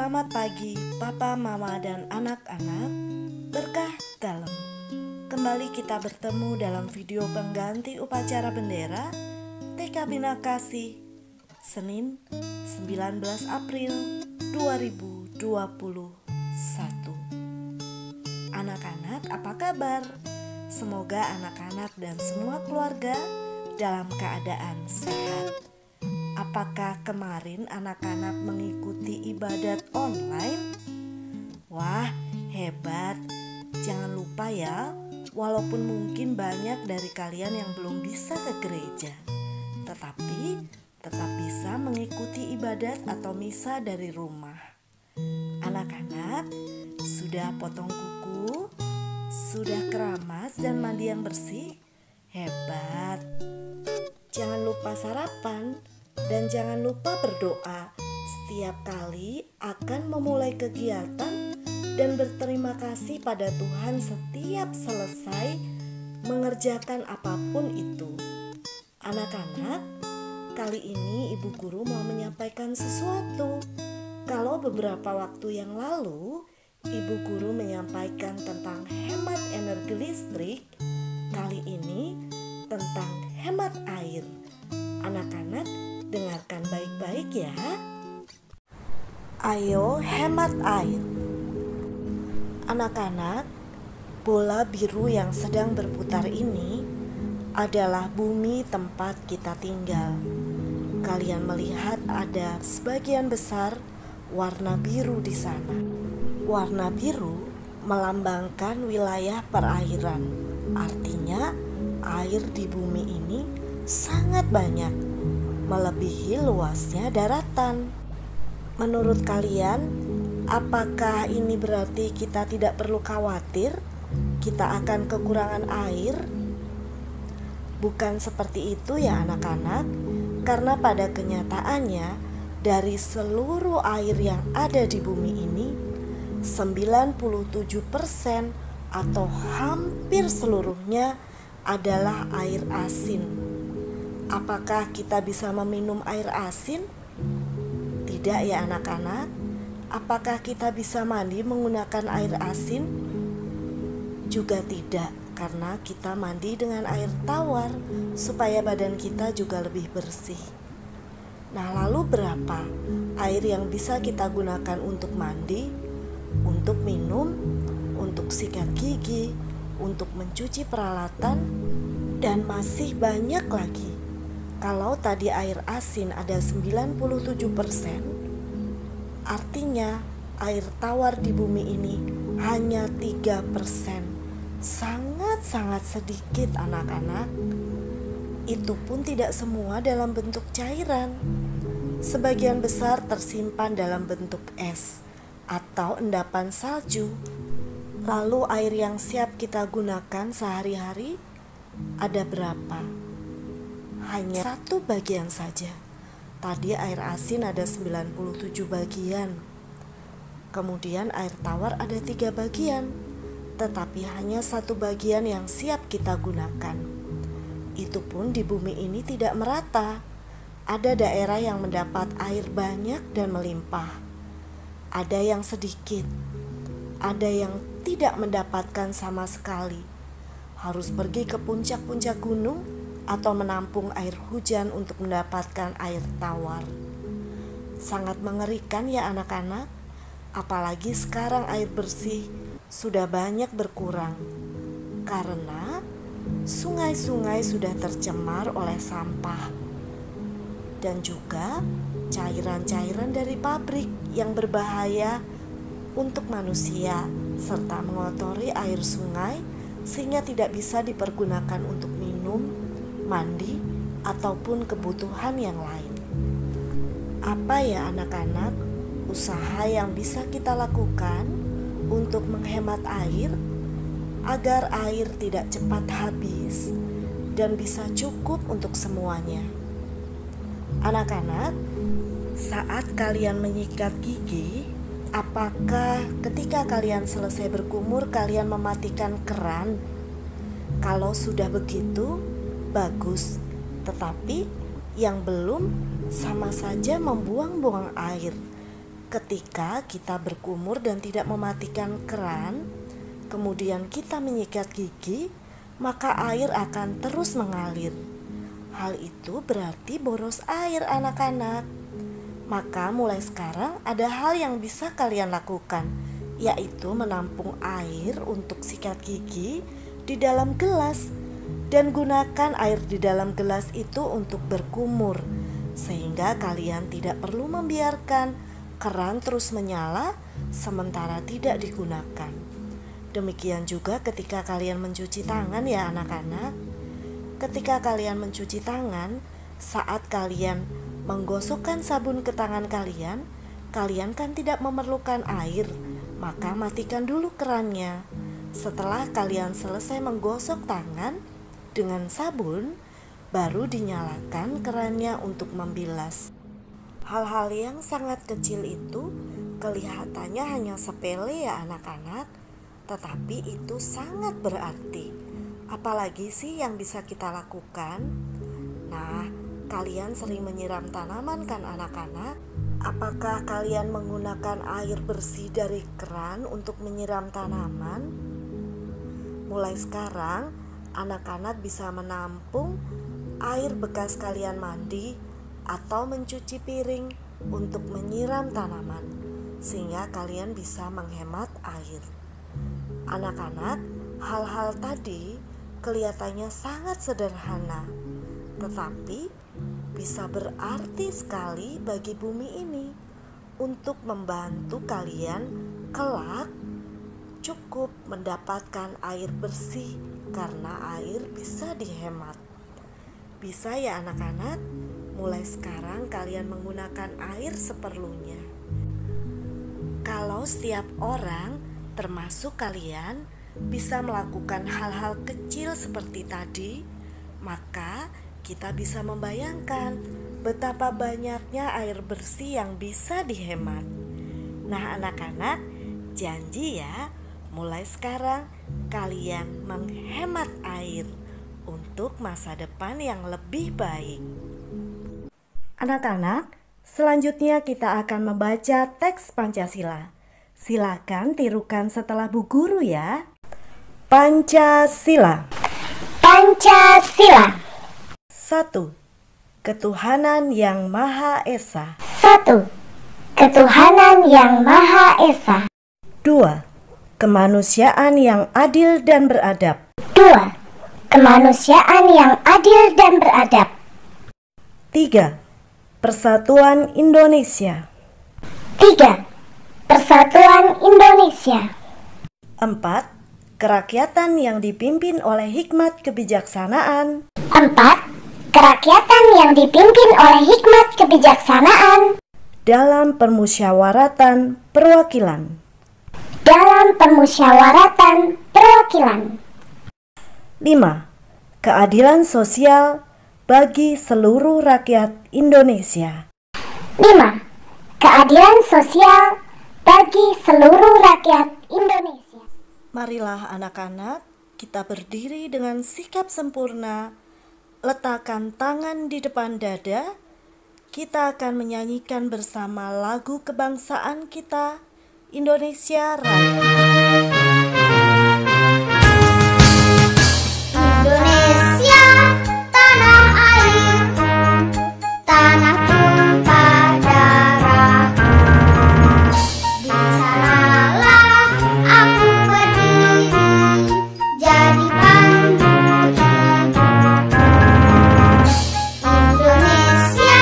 Selamat pagi Papa, Mama, dan anak-anak. Berkah dalam. Kembali kita bertemu dalam video pengganti upacara bendera TK Bina Kasih Senin 19 April 2021. Anak-anak, apa kabar? Semoga anak-anak dan semua keluarga dalam keadaan sehat. Apakah kemarin anak-anak mengikuti ibadat online? Wah, hebat. Jangan lupa ya, walaupun mungkin banyak dari kalian yang belum bisa ke gereja, tetapi tetap bisa mengikuti ibadat atau misa dari rumah. Anak-anak, sudah potong kuku? Sudah keramas dan mandi yang bersih? Hebat. Jangan lupa sarapan. Dan jangan lupa berdoa setiap kali akan memulai kegiatan dan berterima kasih pada Tuhan setiap selesai mengerjakan apapun itu. Anak-anak, kali ini Ibu Guru mau menyampaikan sesuatu. Kalau beberapa waktu yang lalu Ibu Guru menyampaikan tentang hemat energi listrik, kali ini tentang hemat air. Anak-anak, dengarkan baik-baik ya. Ayo hemat air. Anak-anak, bola biru yang sedang berputar ini adalah bumi tempat kita tinggal. Kalian melihat ada sebagian besar warna biru di sana. Warna biru melambangkan wilayah perairan. Artinya air di bumi ini sangat banyak, melebihi luasnya daratan. Menurut kalian, apakah ini berarti kita tidak perlu khawatir kita akan kekurangan air? Bukan seperti itu ya anak-anak, karena pada kenyataannya dari seluruh air yang ada di bumi ini, 97% atau hampir seluruhnya adalah air asin. Apakah kita bisa meminum air asin? Tidak ya anak-anak. Apakah kita bisa mandi menggunakan air asin? Juga tidak, karena kita mandi dengan air tawar supaya badan kita juga lebih bersih. Nah, lalu berapa air yang bisa kita gunakan untuk mandi, untuk minum, untuk sikat gigi, untuk mencuci peralatan, dan masih banyak lagi. Kalau tadi air asin ada 97%, artinya air tawar di bumi ini hanya 3%. Sangat-sangat sedikit anak-anak. Itu pun tidak semua dalam bentuk cairan. Sebagian besar tersimpan dalam bentuk es atau endapan salju. Lalu air yang siap kita gunakan sehari-hari ada berapa? Hanya 1 bagian saja. Tadi air asin ada 97 bagian. Kemudian air tawar ada 3 bagian. Tetapi hanya 1 bagian yang siap kita gunakan. Itu pun di bumi ini tidak merata. Ada daerah yang mendapat air banyak dan melimpah. Ada yang sedikit. Ada yang tidak mendapatkan sama sekali. Harus pergi ke puncak-puncak gunung atau menampung air hujan untuk mendapatkan air tawar. Sangat mengerikan ya anak-anak. Apalagi sekarang air bersih sudah banyak berkurang karena sungai-sungai sudah tercemar oleh sampah dan juga cairan-cairan dari pabrik yang berbahaya untuk manusia serta mengotori air sungai sehingga tidak bisa dipergunakan untuk minum, mandi, ataupun kebutuhan yang lain. Apa ya anak-anak usaha yang bisa kita lakukan untuk menghemat air agar air tidak cepat habis dan bisa cukup untuk semuanya? Anak-anak, saat kalian menyikat gigi, apakah ketika kalian selesai berkumur kalian mematikan keran? Kalau sudah begitu, bagus. Tetapi yang belum sama saja membuang-buang air ketika kita berkumur dan tidak mematikan keran, kemudian kita menyikat gigi, maka air akan terus mengalir. Hal itu berarti boros air, anak-anak. Maka mulai sekarang ada hal yang bisa kalian lakukan, yaitu menampung air untuk sikat gigi di dalam gelas dan gunakan air di dalam gelas itu untuk berkumur, sehingga kalian tidak perlu membiarkan keran terus menyala sementara tidak digunakan. Demikian juga ketika kalian mencuci tangan ya anak-anak. Ketika kalian mencuci tangan, saat kalian menggosokkan sabun ke tangan kalian, kalian kan tidak memerlukan air, maka matikan dulu kerannya. Setelah kalian selesai menggosok tangan dengan sabun, baru dinyalakan kerannya untuk membilas. Hal-hal yang sangat kecil itu kelihatannya hanya sepele ya anak-anak, tetapi itu sangat berarti. Apalagi sih yang bisa kita lakukan? Nah, kalian sering menyiram tanaman kan anak-anak? Apakah kalian menggunakan air bersih dari keran untuk menyiram tanaman? Mulai sekarang, anak-anak bisa menampung air bekas kalian mandi atau mencuci piring untuk menyiram tanaman, sehingga kalian bisa menghemat air. Anak-anak, hal-hal tadi kelihatannya sangat sederhana, tetapi bisa berarti sekali bagi bumi ini untuk membantu kalian kelak cukup mendapatkan air bersih karena air bisa dihemat. Bisa ya anak-anak? Mulai sekarang kalian menggunakan air seperlunya. Kalau setiap orang, termasuk kalian, bisa melakukan hal-hal kecil seperti tadi, maka kita bisa membayangkan betapa banyaknya air bersih yang bisa dihemat. Nah anak-anak, janji ya, mulai sekarang kalian menghemat air untuk masa depan yang lebih baik. Anak-anak, selanjutnya kita akan membaca teks Pancasila. Silakan tirukan setelah Bu Guru ya. Pancasila. Pancasila. 1. Ketuhanan yang Maha Esa. 1. Ketuhanan yang Maha Esa. 2. Kemanusiaan yang adil dan beradab. 2. Kemanusiaan yang adil dan beradab. 3. Persatuan Indonesia. 3. Persatuan Indonesia. 4. Kerakyatan yang dipimpin oleh hikmat kebijaksanaan. 4. Kerakyatan yang dipimpin oleh hikmat kebijaksanaan Dalam permusyawaratan perwakilan. dalam permusyawaratan perwakilan. 5. Keadilan sosial bagi seluruh rakyat Indonesia. 5. Keadilan sosial bagi seluruh rakyat Indonesia. Marilah anak-anak, kita berdiri dengan sikap sempurna. Letakkan tangan di depan dada. Kita akan menyanyikan bersama lagu kebangsaan kita, Indonesia Raya. Indonesia, tanah airku, tanah tumpah darahku. Di sanalah aku berdiri, jadi pandu hidupku. Indonesia,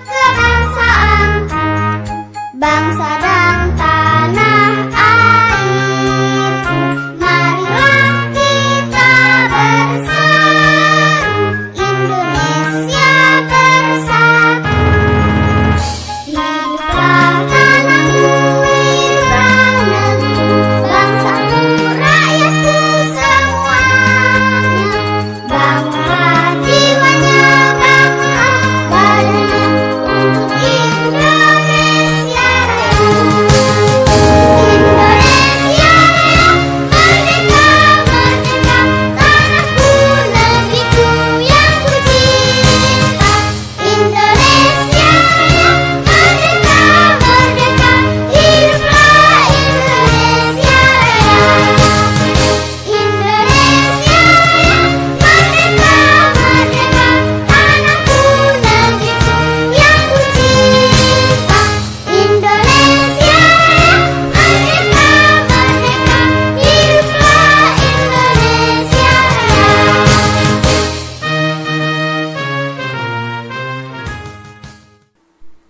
kebangsaanku, bangsa dan tanah air.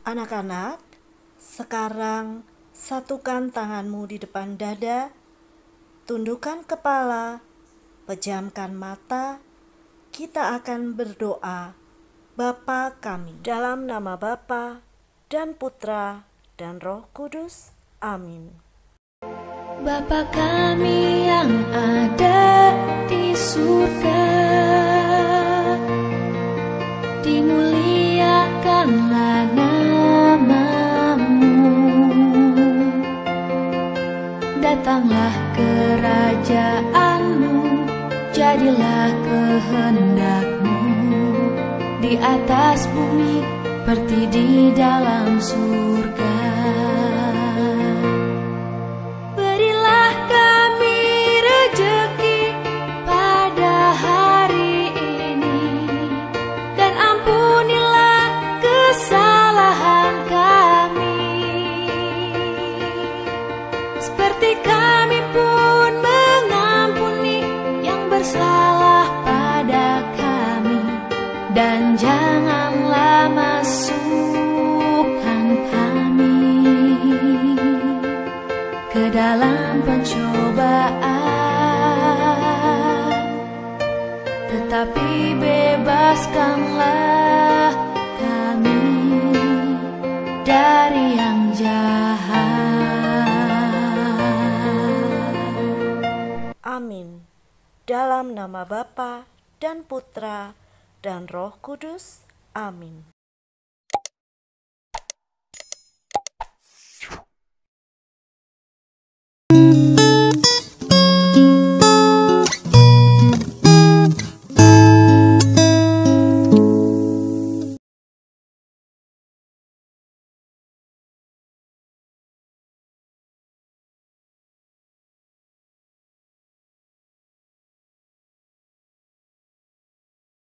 Anak-anak, sekarang satukan tanganmu di depan dada, tundukkan kepala, pejamkan mata. Kita akan berdoa. Bapa kami, dalam nama Bapa dan Putra dan Roh Kudus. Amin. Bapa kami yang ada di surga, dimuliakanlah nama-Mu. Datanglah kerajaan-Mu, jadilah kehendak-Mu di atas bumi seperti di dalam surga. Berilah kami rejeki pada hari ini, dan ampunilah kesalahan kami, seperti kami pun mengampuni yang bersalah pada kami. Dan janganlah masukkan kami ke dalam pencobaan, tetapi bebaskanlah kami dari yang jahat. Amin. Dalam nama Bapa dan Putra dan Roh Kudus. Amin.